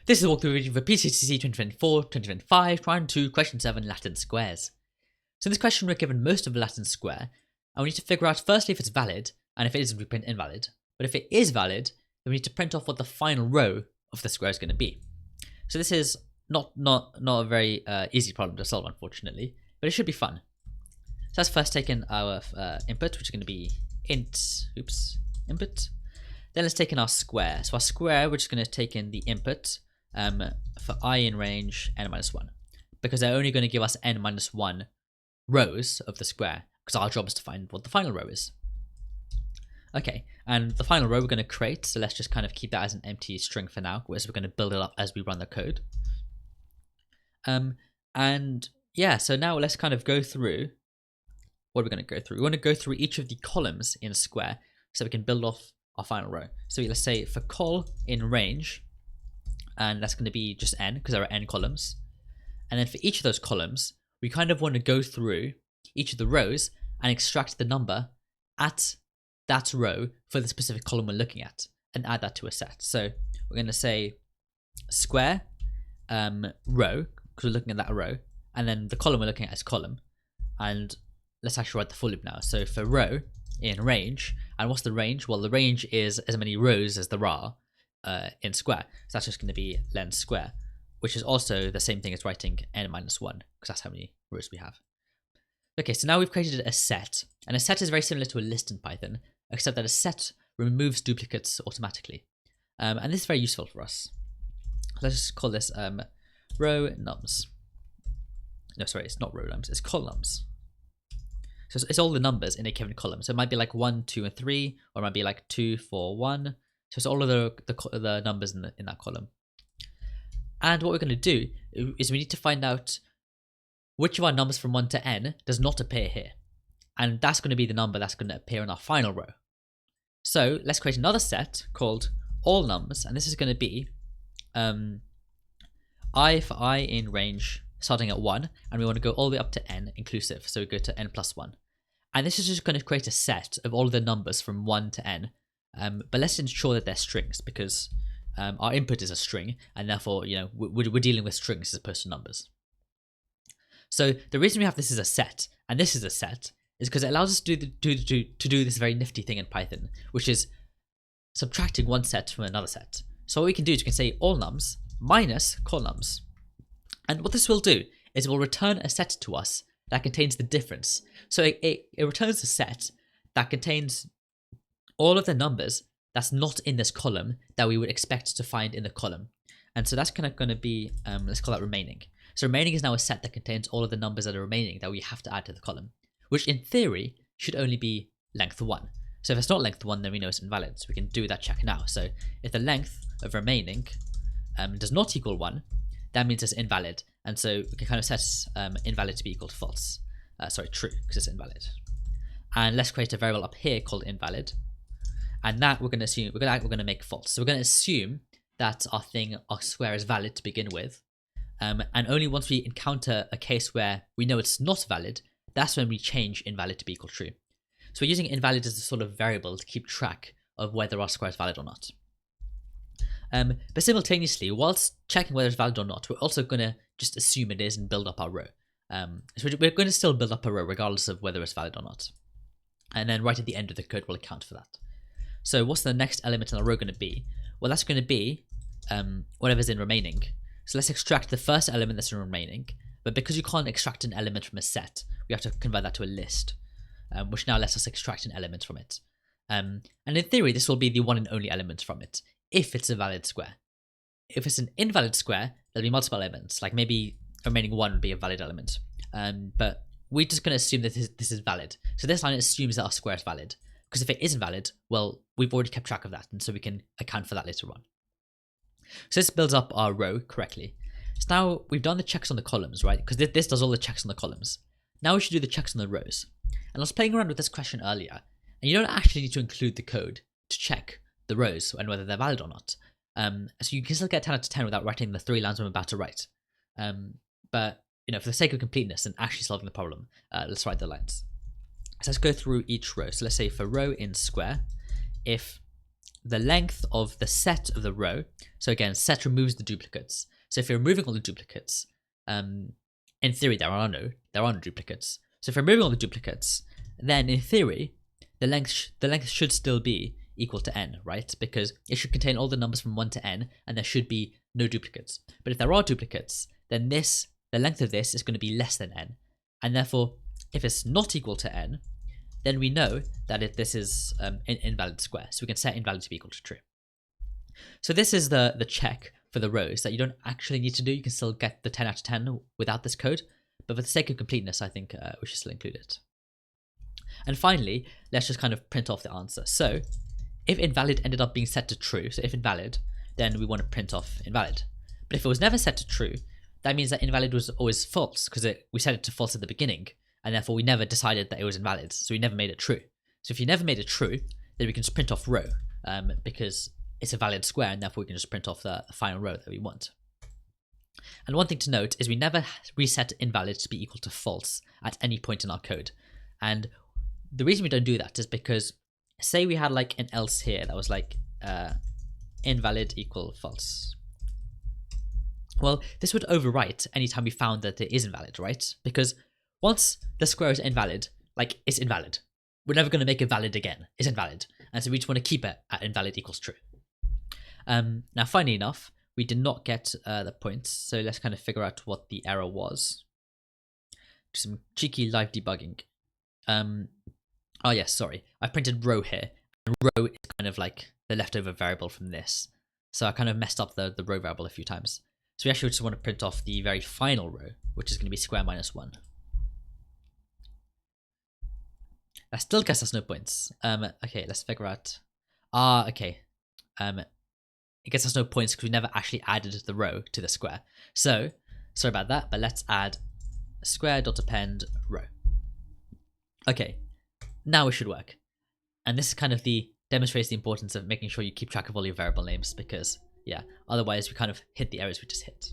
This is a walkthrough video for PCTC 2024-2025, round 2, question 7, Latin squares. So in this question we're given most of a Latin square, and we need to figure out firstly if it's valid, and if it isn't we print invalid. But if it is valid, then we need to print off what the final row of the square is going to be. So this is not a very easy problem to solve, unfortunately, but it should be fun. So let's first take in our input, which is going to be input. Then let's take in our square. So our square, we're just going to take in the input for I in range n-1, because they're only going to give us n-1 rows of the square, because our job is to find what the final row is. Okay, and the final row we're going to create, so let's just kind of keep that as an empty string for now, whereas we're going to build it up as we run the code. And yeah, so now let's kind of go through what we're going to go through. We want to go through each of the columns in a square so we can build off our final row. So let's say for col in range, and that's going to be just n because there are n columns. And then for each of those columns, we kind of want to go through each of the rows and extract the number at that row for the specific column we're looking at and add that to a set. So we're going to say square row, because we're looking at that row, and then the column we're looking at is column. And let's actually write the for loop now. So for row in range, and what's the range? Well, the range is as many rows as there are in square. So that's just going to be len square, which is also the same thing as writing n-1, because that's how many rows we have. Okay, so now we've created a set, and a set is very similar to a list in Python, except that a set removes duplicates automatically. And this is very useful for us. Let's just call this row nums. No, sorry, it's not row nums, it's columns. So it's all the numbers in a given column. So it might be like 1, 2, and 3, or it might be like 2, 4, 1. So it's all of the numbers in that column. And what we're going to do is we need to find out which of our numbers from 1 to n does not appear here. And that's going to be the number that's going to appear in our final row. So let's create another set called all nums, and this is going to be I for I in range starting at 1, and we want to go all the way up to n inclusive, so we go to n+1. And this is just going to create a set of all of the numbers from 1 to n, but let's ensure that they're strings, because our input is a string, and therefore, you know, we're dealing with strings as opposed to numbers. So the reason we have this as a set, and this is a set, is because it allows us to do this very nifty thing in Python, which is subtracting one set from another set. So what we can do is we can say all nums minus colnums. And what this will do is it will return a set to us that contains the difference. So it returns a set that contains all of the numbers that's not in this column that we would expect to find in the column. And so that's kind of going to be, let's call that remaining. So remaining is now a set that contains all of the numbers that are remaining that we have to add to the column, which in theory should only be length 1. So if it's not length 1, then we know it's invalid. So we can do that check now. So if the length of remaining does not equal 1, that means it's invalid. And so we can kind of set invalid to be equal to false. Sorry, true, because it's invalid. And let's create a variable up here called invalid. And that we're going to assume, we're going to make false. So we're going to assume that our square is valid to begin with. And only once we encounter a case where we know it's not valid, that's when we change invalid to be equal to true. So we're using invalid as a sort of variable to keep track of whether our square is valid or not. But simultaneously, whilst checking whether it's valid or not, we're also going to just assume it is and build up our row. So we're going to still build up a row regardless of whether it's valid or not. And then right at the end of the code, we'll account for that. So what's the next element in our row going to be? Well, that's going to be whatever's in remaining. So let's extract the first element that's in remaining. But because you can't extract an element from a set, we have to convert that to a list, which now lets us extract an element from it. And in theory, this will be the one and only element from it, if it's a valid square. If it's an invalid square, there'll be multiple elements, like maybe remaining 1 would be a valid element. But we're just going to assume that this is valid. So this line assumes that our square is valid, because if it isn't valid, well, we've already kept track of that, and so we can account for that later on. So this builds up our row correctly. So now we've done the checks on the columns, right? Because this does all the checks on the columns. Now we should do the checks on the rows. And I was playing around with this question earlier, and you don't actually need to include the code to check the rows and whether they're valid or not. So you can still get 10 out of 10 without writing the 3 lines I'm about to write. But you know, for the sake of completeness and actually solving the problem, let's write the lines. So let's go through each row. So let's say for row in square, if the length of the set of the row. So again, set removes the duplicates. So if you're removing all the duplicates, in theory there are no duplicates. So if you're removing all the duplicates, then in theory, the length should still be equal to n, right? Because it should contain all the numbers from 1 to n, and there should be no duplicates. But if there are duplicates, then the length of this is going to be less than n. And therefore, if it's not equal to n, then we know that this is an invalid square. So we can set invalid to be equal to true. So this is the check for the rows that you don't actually need to do. You can still get the 10 out of 10 without this code. But for the sake of completeness, I think we should still include it. And finally, let's just kind of print off the answer. So if invalid ended up being set to true, so if invalid, then we want to print off invalid. But if it was never set to true, that means that invalid was always false, because we set it to false at the beginning, and therefore we never decided that it was invalid, so we never made it true. So if you never made it true, then we can just print off row, because it's a valid square, and therefore we can just print off the final row that we want. And one thing to note is we never reset invalid to be equal to false at any point in our code. And the reason we don't do that is because, say we had like an else here that was like invalid equal false. Well, this would overwrite anytime we found that it is invalid, right? Because once the square is invalid, like it's invalid. We're never going to make it valid again. It's invalid. And so we just want to keep it at invalid equals true. Now, funny enough, we did not get the points. So let's kind of figure out what the error was. Some cheeky live debugging. Oh yes, sorry. I printed row here. And row is kind of like the leftover variable from this. So I kind of messed up the row variable a few times. So we actually just want to print off the very final row, which is going to be square minus 1. That still gets us no points. Okay, let's figure out. Okay. It gets us no points because we never actually added the row to the square. So, sorry about that, but let's add square.append row. Okay, now it should work. And this is kind of demonstrates the importance of making sure you keep track of all your variable names, because yeah, otherwise we kind of hit the errors we just hit.